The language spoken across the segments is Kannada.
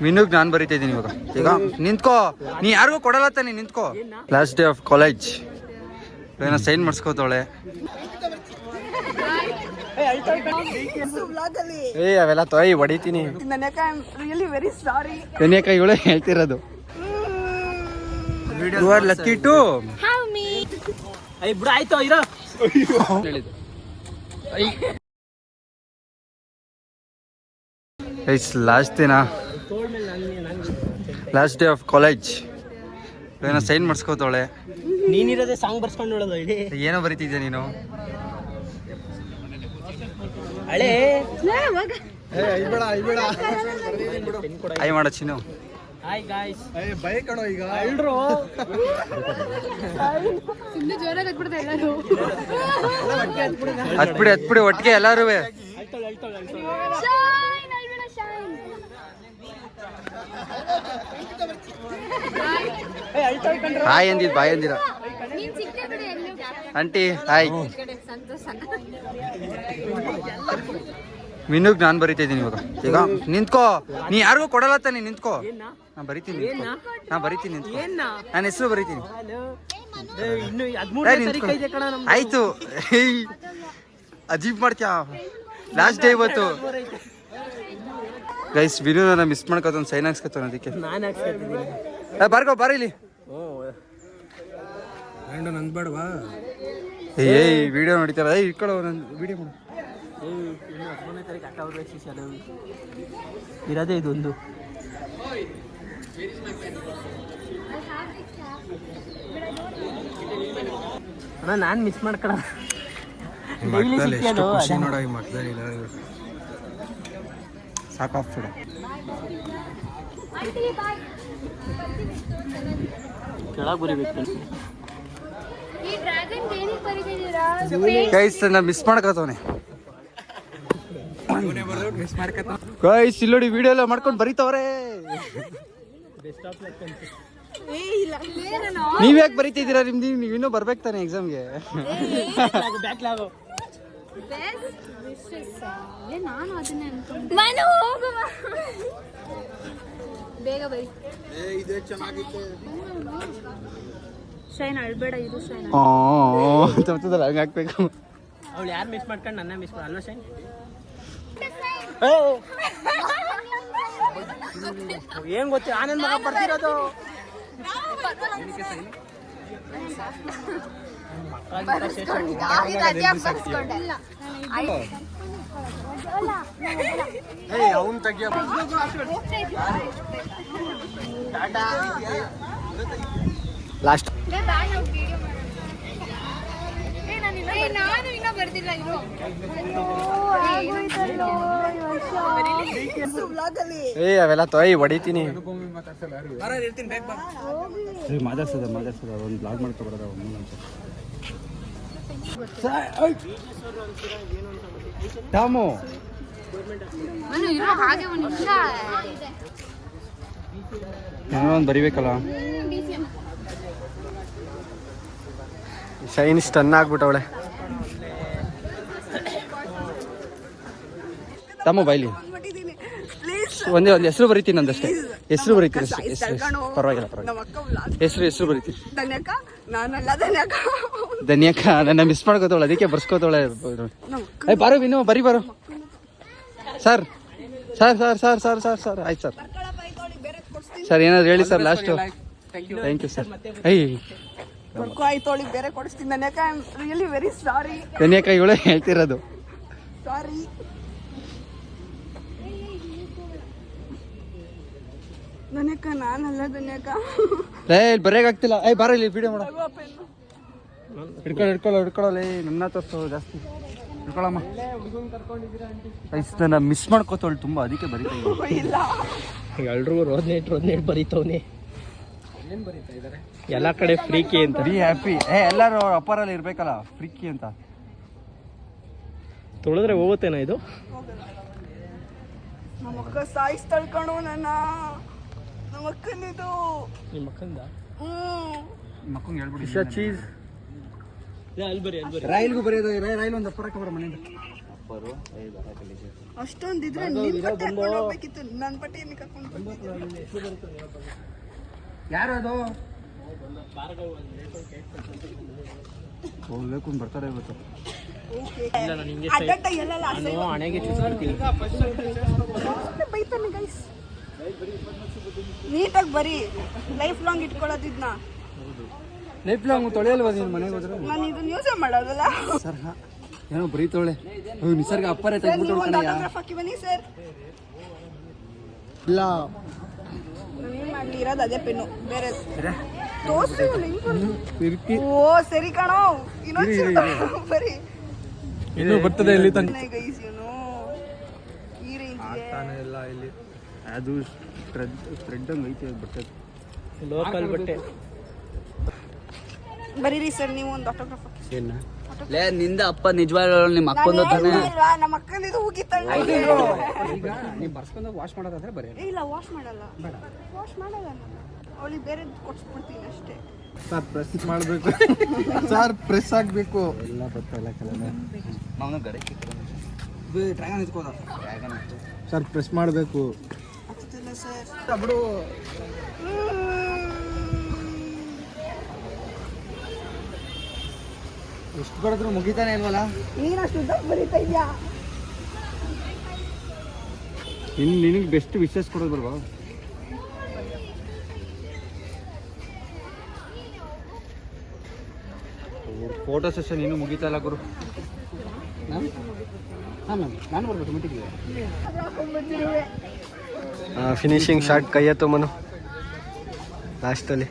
ಮಿನುಗ್ ನಾನು ಬರೀತಾ ಇದ್ದೀನಿ ಇವಾಗ. ಈಗ ನಿಂತ್ಕೋ, ನೀ ಯಾರಿಗೂ ಕೊಡಲ್ಲ ತಾನೆ, ನಿಂತ್ಕೋ. ಲಾಸ್ಟ್ ಡೇ ಆಫ್ ಕಾಲೇಜ್, ಏನೋ ಸೈನ್ ಮಾಡಿಸ್ಕೋತಾಳೆ. ಅವೆಲ್ಲ ತೊಯ್ ಹೊಡಿತೀನಿ. ಕನ್ಯಾಕ ಇವಳೆ ಹೇಳ್ತಿರೋದು. ಯು ಆರ್ ಲಕ್ಕಿ ಟು ಆಯ್ತು ಇರೋ ಹೇಳಿದ್ದು. ಲಾಸ್ಟ್ ಡೇ ಆಫ್ ಕಾಲೇಜ್, ಏನೋ ಸೈನ್ ಮಾಡಿಸ್ಕೋತಾಳೆ. ನೀನಿರೋದೇ ಸಾಂಗ್ ಬರ್ಸ್ಕೊಂಡು ಏನೋ ಬರೀತಿದ್ಯಾ ನೀನು? ಹಳೆ ಐ ಮಾಡ ಚಿನ್ನು. Hi guys. ಬೈ ಕಣೋ ಈಗ ಎಲ್ರು ಹತ್ಬಿಡಿ ಒಟ್ಟಿಗೆ ಎಲ್ಲಾರು. ಹಾಯ್ ಅಂದಿದ್ ಬಾಯ್ ಅಂದಿರ. Aunty hi. ಮಿನುಗ್ ನಾನು ಬರೀತಾ ಇದ್ದೀನಿ ಇವಾಗ. ಈಗ ನಿಂತ್ಕೋ, ನೀ ಯಾರಿಗೂ ಕೊಡಲ್ಲ ತಾನೆ, ನಿಂತ್ಕೋ. ನಾನು ಬರೀತೀನಿ, ನಿಂತ್ಕೋ. ನಾನು ಹೆಸರು ಬರೀತೀನಿ. ಆಯ್ತು, ಅಜೀಬ್ ಮಾಡ್ತೀಯ. ಲಾಸ್ಟ್ ಡೇ ಇವತ್ತು ಗೈಸ್. ವಿನು ನಾನು ಮಿಸ್ ಮಾಡ್ಕೋತ ಒಂದು ಸೈನ್ ಹಾಕ್ಸ್ಕೊತಾನೆ, ಅದಕ್ಕೆ ಬರ್ಗೋ ಬರೀಲಿ. ನಂದ್ಬೇಡವಾ? ಏಯ್ ವಿಡಿಯೋ ನೋಡಿತಾರ. ಇಟ್ಕೊಳ್ಳೋ ನನ್ನ ವಿಡಿಯೋ ಮಾಡು. ಇರೋದೇ ಇದೊಂದು. ಅಣ್ಣ ನಾನು ಮಿಸ್ ಮಾಡ್ಕೊಳ. ಸಾಕಾಗ್ತದೆ. ಕೆಳಗೆ ಬರಿಬೇಕು. ಗೈಸ್ ನಾ ಮಿಸ್ ಮಾಡ್ಕೋತವನೆ. ಗೈಸ್ ಇಲ್ಲೋಡಿ ವಿಡಿಯೋ ಎಲ್ಲ ಮಾಡ್ಕೊಂಡು ಬರೀತವ್ರೆ. ನೀವ್ ಯಾಕೆ ಬರೀತಿದ್ದೀರಾ? ನಿಮ್ದು ನೀವು ಇನ್ನೂ ಬರ್ಬೇಕು ತಾನೆ ಎಕ್ಸಾಮ್ಗೆ. ಶೈನ್ ಅಳ್ಬೇಡ, ಇದು ಶೈನ್. ಹಂಗೆ ಹಾಕ್ಬೇಕು. ಅವಳು ಯಾರು ಮಿಸ್ ಮಾಡ್ಕೊಂಡು ನನ್ನ ಮಿಸ್ ಅಲ್ವಾ ಶೈನ್? ಏನ್ ಗೊತ್ತಿ ಆನಂದ್ ಮಗ ಬರ್ತಿರೋದು. ಅವನ್ ತೆಗಿಯ ಲಾಸ್ಟ್ ನಾನು ಇನ್ನ ಬರ್ದಿಲ್ಲ. ಅವೆಲ್ಲ ತೊಯ್ ಹೊಡಿತೀನಿ. ಮಾತಾಡ್ಸದ ಒಂದು ಬ್ಲಾಗ್ ಮಾಡ್ಕೊಬಾರದ. ಟಾಮು ಏನೋ ಒಂದು ಬರಿಬೇಕಲ್ಲ. Shine stun ಆಗ್ಬಿಟ್ಟವಳೆ. ತಮ್ಮ ಬೈಲಿ ಒಂದೇ ಒಂದು ಹೆಸರು ಬರೀತೀನಿ. ನಂದಷ್ಟೇ ಹೆಸರು ಬರೀತೀನಿ. ಪರವಾಗಿಲ್ಲ. ಹೆಸರು ಬರೀತೀನಿ. ಧನ್ಯಕ್ಕ ನನ್ನ ಮಿಸ್ ಮಾಡ್ಕೋತಾವಳೆ, ಅದಕ್ಕೆ ಬರ್ಸ್ಕೋತಾವಳೆ. ಬಾರೋ ವಿನು, ಬರೀ ಬಾರೋ. ಸರ್ ಆಯ್ತು ಸರ್ ಏನಾದ್ರು ಹೇಳಿ sir last. Thank you sir. ಬೇರೆ ಕೊಡಿಸ್ತೀನಿ. ಧನ್ಯಕ್ಕ I am really very sorry. ಧನ್ಯಕ್ಕ ಇವಳೆ ಹೇಳ್ತಿರೋದು. ಸಾರಿ. ಧನ್ಯಕ್ಕ ನಾನಲ್ಲ. ಧನ್ಯಕ್ಕ ಬರೆಯಾಗ್ತಿಲ್ಲ. ಬಾರ ಇಲ್ಲಿ ವಿಡಿಯೋ ಮಾಡ. ಹಿಡ್ಕೊಳ್ಳಲ್ಲ. ನನ್ನ ತೋರಿಸೋ ಜಾಸ್ತಿ ಹಿಡ್ಕೊಳಮ್ಮ. ನನ್ನ ಮಿಸ್ ಮಾಡ್ಕೋತಾಳು ತುಂಬ, ಅದಕ್ಕೆ ಬರೀತಾ ಇಲ್ಲ. ಎಲ್ರಿಗೂ ರೋದ್ನೇಟ್ ಬರೀತವನೆ. ಎಲ್ಲ ಕಡೆ ಫ್ರೀಕಿ ಅಂತ. Be happy. ಎಲ್ಲರೂ ಅವ್ರ ಅಪ್ಪರಲ್ಲಿ ಇರ್ಬೇಕಲ್ಲ, ಫ್ರೀಕಿ ಅಂತ. ತೊಳೆದ್ರೆ ಹೋಗುತ್ತೇನೋ ಇದು. ನಮ್ಮಕ್ಕ ಸಾಯಿಸ್ ತಳ್ಕೊಂಡು ನನ್ನ. ನಮ್ಮಕ್ಕನಿದು. ನಿಮ್ಮ ಅಕ್ಕಂದ ಮಕ್ಕಂಗೆ ಹೇಳ್ಬಿಡಿ. ಚೀಸ್ ರೈಲ್ಗೂ ಬರೆಯೋದು. ರೈಲ್ ಒಂದು ಅಪ್ಪರಕ್ಕೆ ಬರೋ ಮನೆಯಿಂದ. ಅಷ್ಟೊಂದಿದ್ರೆ ನಿನ್ ಪಟ್ಟಿ ಹಾಕೊಂಡು ಹೋಗ್ಬೇಕಿತ್ತು, ನನ್ನ ಪಟ್ಟಿ ಏನಕ್ಕೆ ಹಾಕೊಂಡು ಯಾರದು ಹೋಗ್ಬೇಕು ಬರ್ತಾರೆ ಇವತ್ತು. ಅಡ್ಡ ಎಲ್ಲೆಲ್ಲ ಹಣೆಗೆ ಚುಚ್ಚಿಬಿಡ್ತೀನಿ. ಬೈತಾನೆ ಗೈಸ್. ನೀಟಾಗಿ ಬರೀ ಲೈಫ್ ಲಾಂಗ್ ಇಟ್ಕೊಳ್ಳೋದಿದ್ನ. ಲೈಫ್ ಲಾಂಗ್ ತೊಳೆಯಲ್ವ ನೀನು ಮನೆಗೆ ಹೋದ್ರೆ? ನಾನು ಇದನ್ನ ಯೂಸೇ ಮಾಡೋದಲ್ಲ ಸರ್. ಏನೋ ಬರೀತವಳೆ ನಿಸರ್ಗ ಅಪ್ಪರೇ ಸರ್. ನೀವು ತೆಗ್ಬಿಟ್ಟು ಒಂದು ಆಟೋಗ್ರಾಫ್ ಹಾಕಿ ಬನ್ನಿ ಸರ್. ಇಲ್ಲ ನಾನೇನು ಮಾಡಲಿ, ಇರೋದು ಅದೇ ಪೆನ್ನು, ಬೇರೆ ತೋರಿಸಿ. ಓ ಸರಿ ಕಣೋ, ಇನ್ನೊಂದು ಬರೀ ಇನ್ನು ಬರ್ತದೆ ಇಲ್ಲಿ ತನಕ ಗೈಸ್. ಇವನು ಈ ರೇಂಜ್ಗೆ ಎಲ್ಲ ಇಲ್ಲಿ ಅದು ಥ್ರೆಡ್ ಹಂಗೆ ಐತೆ ಬರ್ತದೆ. ಲೋಕಲ್ ಬಟ್ಟೆ. ಬರೀರಿ ಸರ್ ನೀವು ಒಂದು ಆಟೋಗ್ರಾಫ್ ಹಾಕಿ. ಲೇ ನಿಂದ ಅಪ್ಪ ನಿಜವಾಗ್ಲೂ ನಿಮ್ಮ ಅಪ್ಪಂದು ತಾನೆ? ನಮ್ಮ ಅಕ್ಕನಿದು ಹೋಗಿತ್ತಲ್ಲ. ಈಗ ನೀವು ಬರ್ಸ್ಕೊಂಡು ವಾಶ್ ಮಾಡೋದಾದ್ರೆ ಬರೀ ಇಲ್ಲ ವಾಶ್ ಮಾಡಲ್ಲ, ವಾಶ್ ಮಾಡಲ್ಲ. ಅವಳಿಗೆ ಬೇರೆ ಕೊಡ್ಸ್ಬಿಡ್ತೀನಿ ಅಷ್ಟೇ. ಸರ್ ಪ್ರೆಸ್ ಮಾಡಬೇಕು ಸರ್, ಪ್ರೆಸ್ ಆಗಬೇಕು ಎಲ್ಲ ಗೊತ್ತಲ್ಲ ಕಲರ್. ನಾವು ಗಡೆ ಡ್ರ್ಯಾಗನ್ ಇಟ್ಕೋದ ಡ್ರ್ಯಾಗನ್ ಇತ್ತು ಸರ್, ಪ್ರೆಸ್ ಮಾಡಬೇಕು. ಆಗ್ತಿಲ್ಲ ಸರ್. ಬಿಡು. ಎಷ್ಟು ಬರೋದ್ರು ಮುಗಿತಾನೆ ಇಲ್ವಲ್ಲ? ನೀನಷ್ಟು ಉದ್ದ ಬರೀತಾ ಇದೆಯಾ? ಇನ್ನು ನಿನಗೆ ಬೆಸ್ಟ್ ವಿಶೇಷ ಕೊಡೋದು ಬಲ್ವಾ? ಫೋಟೋ ಸೆಷನ್ ಇನ್ನೂ ಮುಗಿತಾ ಇಲ್ಲ ಗುರು. ಹಾಂ ಮ್ಯಾಮ್, ನಾನು ಬರ್ಬೇಕು ಮೀಟಿಂಗ್ಗೆ. ಫಿನಿಶಿಂಗ್ ಶಾಟ್ ಕೈ ಎತ್ತು ಮನು ಲಾಸ್ಟಲ್ಲಿ.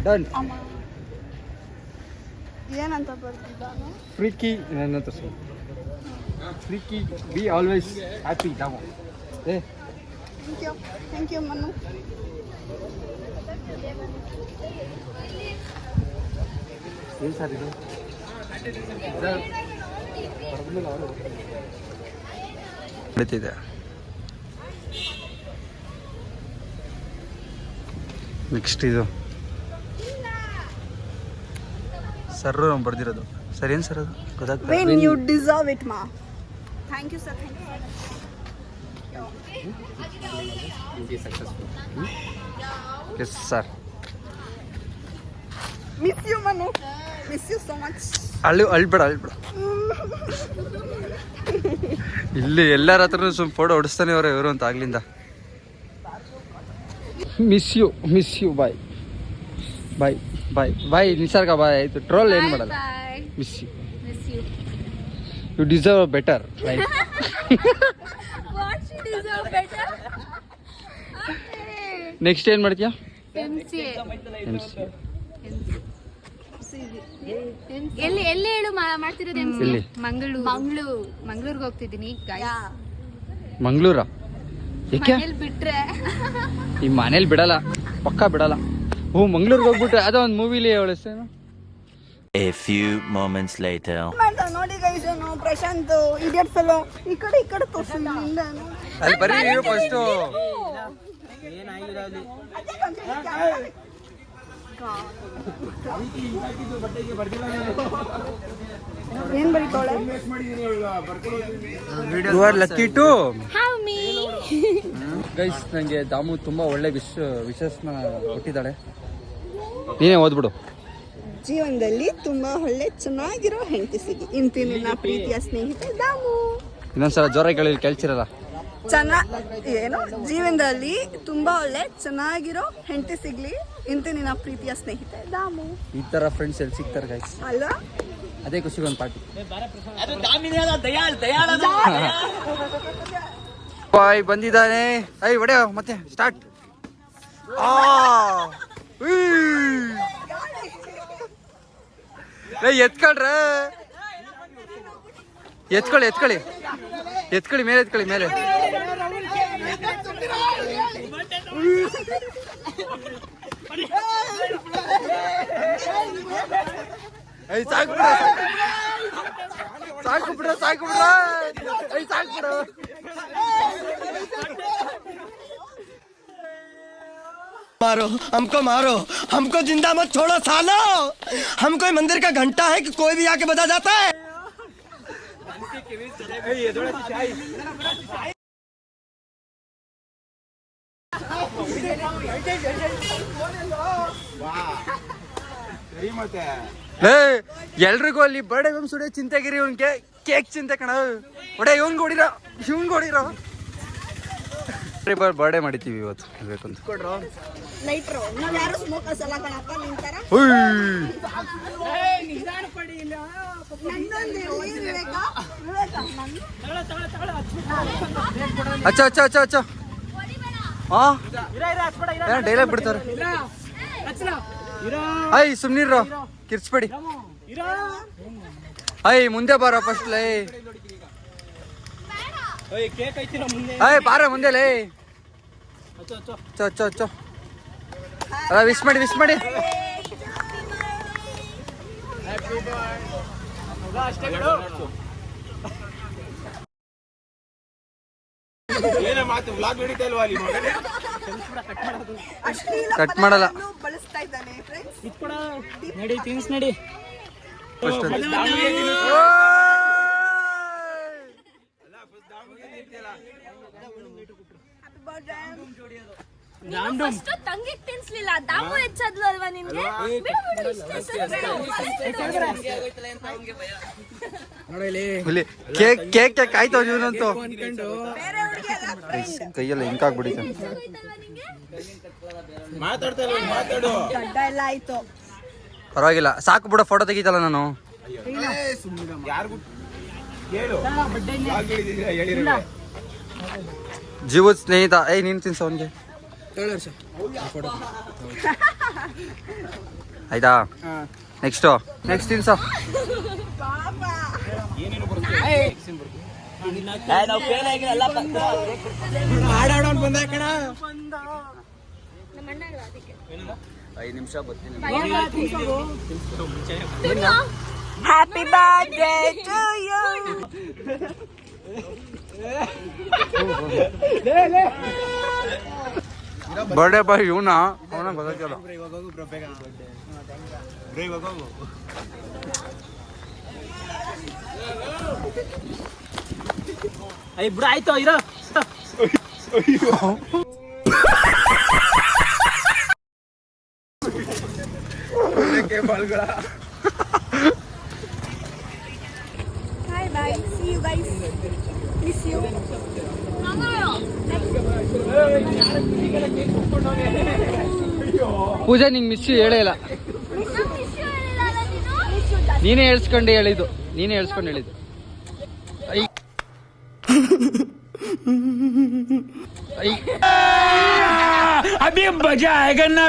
ಡನ್. ಏನಂತ ಬರ್ತಿದ್ದ? ಫ್ರೀಕಿ ನನ್ನ ಹತ್ರ ಫ್ರೀಕಿ ಬಿ ಆಲ್ವೇಸ್ ಹ್ಯಾಪಿ ನಾವು. Thank you Manu. ಏನು ಸರ್ ಇದು? ನಡೀತಿದೆ. ನೆಕ್ಸ್ಟ್ ಇದು ಸರ್ ನಾವು ಬರ್ದಿರೋದು. ಸರ್ ಏನು ಸರ್ ಅದು ಗೊತ್ತಾಗ್ತದೆ? When you deserve it, ma. Thank you, sir. Thank you. Yes sir. Miss you, Manu. Miss you so much. ಅಳ್ಬೇಡ. ಇಲ್ಲಿ ಎಲ್ಲರ ಹತ್ರ ಸುಮ್ಮನೆ ಫೋಟೋ ಹೊಡಿಸ್ತಾನೆ ಅವರೇ ಇವರು ಅಂತ ಆಗ್ಲಿಂದ. ಮಿಸ್ ಯು ಬಾಯ್ ಬಾಯ್ ಬಾಯ್ ಬಾಯ್ ನಿಸರ್ಗ ಬಾಯ್. ಆಯ್ತು ಟ್ರೋಲ್ ಏನು ಮಾಡಲ್ಲ. Miss you deserve better life. Next ಏನು ಮಾಡ್ತೀಯಾ? ಎಲ್ಲಿ ಹೇಳು ಮಾಡ್ತಿರೋದು? ಎಲ್ಲಿ? ಮಂಗಳೂರಿಗೆ ಹೋಗ್ತಿದ್ದೀನಿ. ಮಂಗಳೂರಾ? ಏಕೆ? ಬಿಟ್ರೆ ಈ ಮನೇಲಿ ಬಿಡಲ್ಲ, ಪಕ್ಕ ಬಿಡಲ್ಲ. ಮಂಗಳೂರಿಗೆ ಹೋಗ್ಬಿಟ್ರೆ ಅದೋ ಒಂದು ಮೂವಿಲಿ ಅವಳ ಹೆಸರು. A few moments later. ಮಾಡ್ದ ನೋಡಿ ಗೈಸ್, ಅವನು ಪ್ರಶಾಂತ್ ಇಡಿಯಟ್ ಫೆಲೋ. ಈ ಕಡೆ ತೋರಿಸಿ. ಅಲ್ಲಿ ಬರೀ ನೀವು ಫಸ್ಟು. ಏನ್ ಬರೀತಾಳೆ? You are lucky to have me. Guys, ನನಗೆ ದಾಮು ತುಂಬ ಒಳ್ಳೆ ವಿಶೇಷನ ಕೊಟ್ಟಿದ್ದಾಳೆ. ನೀನೇ ಓದ್ಬಿಡು. ಜೀವನದಲ್ಲಿ ತುಂಬಾ ಒಳ್ಳೆ ಚೆನ್ನಾಗಿರೋ ಹೆಂಡತಿ ಸಿಗಿ. ಇಂತಿ ನಿನ್ನ ಪ್ರೀತಿಯ ಸ್ನೇಹಿತೆ ದಾಮು. ಇನ್ನೊಂದ್ಸಲ ಜೋರಾಗಿ ಕೇಳ್ತಿರಲ್ಲ. ಏನು ಜೀವನದಲ್ಲಿ ತುಂಬಾ ಒಳ್ಳೆ ಚೆನ್ನಾಗಿರೋ ಹೆಂಡತಿ ಸಿಗ್ಲಿ, ಇಂತಿ ನಿನ್ನ ಪ್ರೀತಿಯ ಸ್ನೇಹಿತೆ ದಾಮು. ಈ ತರ ಫ್ರೆಂಡ್ಸ್ ಎಲ್ಲಿ ಸಿಗ್ತಾರೆ ಗೈಸ್? ಅಲ್ಲ, ಅದೇ ಖುಷಿಗೆ ಒಂದು ಪಾರ್ಟಿ. ಬಾಯ್ ಬಂದಿದ್ದಾನೆ. ಐ ಹೊಡೆಯೋ ಮತ್ತೆ ಸ್ಟಾರ್ಟ್. ಎತ್ಕೊಳ್ರೆ, ಎತ್ಕೊಳ್ಳಿ ಮೇಲೆ. ಸಾಕು ಬಿಡ. मारो हमको जिंदा मत छोड़ो सालो हम कोई मंदिर का घंटा है कि कोई भी आके बजा जाता है ಲೇ ಎಲ್ರಿಗೂ ಅಲ್ಲಿ ಬರ್ಡೇ ಬಂದು ಸುಡಿಯೋ ಚಿಂತೆಗಿರಿ ಇವನ್ಗೆ ಕೇಕ್ ಚಿಂತೆ ಕಣ ಒಡೆ ಇವನ್ಗೆ ಹೊಡಿರೋ ಬರ್ಡೇ ಮಾಡಿದ್ದೀವಿ ಇವತ್ತು ಬೇಕು ಅಂತ ಲೈಟ್ರು ನಾವ್ ಯಾರು ಸ್ಮೋಕರ್ಸ್ ಅಲ್ಲ ಕಣಪ್ಪ ನಿಂತಾರ ಅಚ್ಚ ಅಚ್ಚ ಅಚ್ಚ ಅಚ್ಚ ಹಾ ಡೈಲಾಗ್ ಬಿಡ್ತಾರೆ ಐ ಸುಮ್ನಿರ್ರೋ ಕಿರ್ಚ್ಬೇಡಿ ಐ ಮುಂದೆ ಬಾರ ಫಸ್ಟ್ ಲೈ ಐ ಬಾರ ಮುಂದೆ ಲೈ ಚೋ ಚೋ ಚೋ ಅಲ್ಲ ವಿಶ್ ಮಾಡಿ ಕಟ್ ಮಾಡಲ್ಲ ಬಳಸ್ತಾ ಇದ್ದಾನೆ ಫ್ರೆಂಡ್ಸ್ ನಡಿ ತಿನ್ಸ್ ನಡಿ ಫಸ್ಟ್ ತಂಗಿಗ್ ತಿನ್ಸ್ಲಿಲ್ಲ ದಾಮು ಹೆಚ್ಚದ್ಲು ಅಲ್ವಾ ನಿನ್ಗೆ ಹುಲಿ ಕೇಕ್ ಕೇಕ್ ಕೇಕ್ ಆಯ್ತು ಇವನಂತೂ ಬೇರೆ ಹುಡುಗಿ ಅಲ್ಲ ಫ್ರೆಂಡ್ ಕೈಯೆಲ್ಲ ಹಿಂಕಾಗ್ಬಿಡಿತ ದೊಡ್ಡ ಎಲ್ಲ ಆಯ್ತು ಪರವಾಗಿಲ್ಲ ಸಾಕು ಬಿಡ ಫೋಟೋ ತೆಗಿತಲ್ಲ ನಾನು ಜೀವದ ಸ್ನೇಹಿತ ಏಯ್ ನೀನು ತಿನ್ಸ ಅವನಿಗೆ ಆಯ್ತಾ ನೆಕ್ಸ್ಟ್ ತಿನ್ಸ ಐದು ನಿಮಿಷ ಬರ್ತೀನಿ happy birthday to you birthday boy ಇವನ ಗೊತ್ತಾಗ್ತಿಲ್ಲ ಬಿಡ ಆಯ್ತು ಇರೋ Bye bye. See you guys. Miss you. ಪೂಜಾ ನಿಂಗೆ ಮಿಸ್ಸು ಹೇಳೇ ಇಲ್ಲ ನೀನೇ ಹೇಳ್ಸ್ಕೊಂಡು ಹೇಳಿದ್ದು ಐ अभी मजा आएगा ना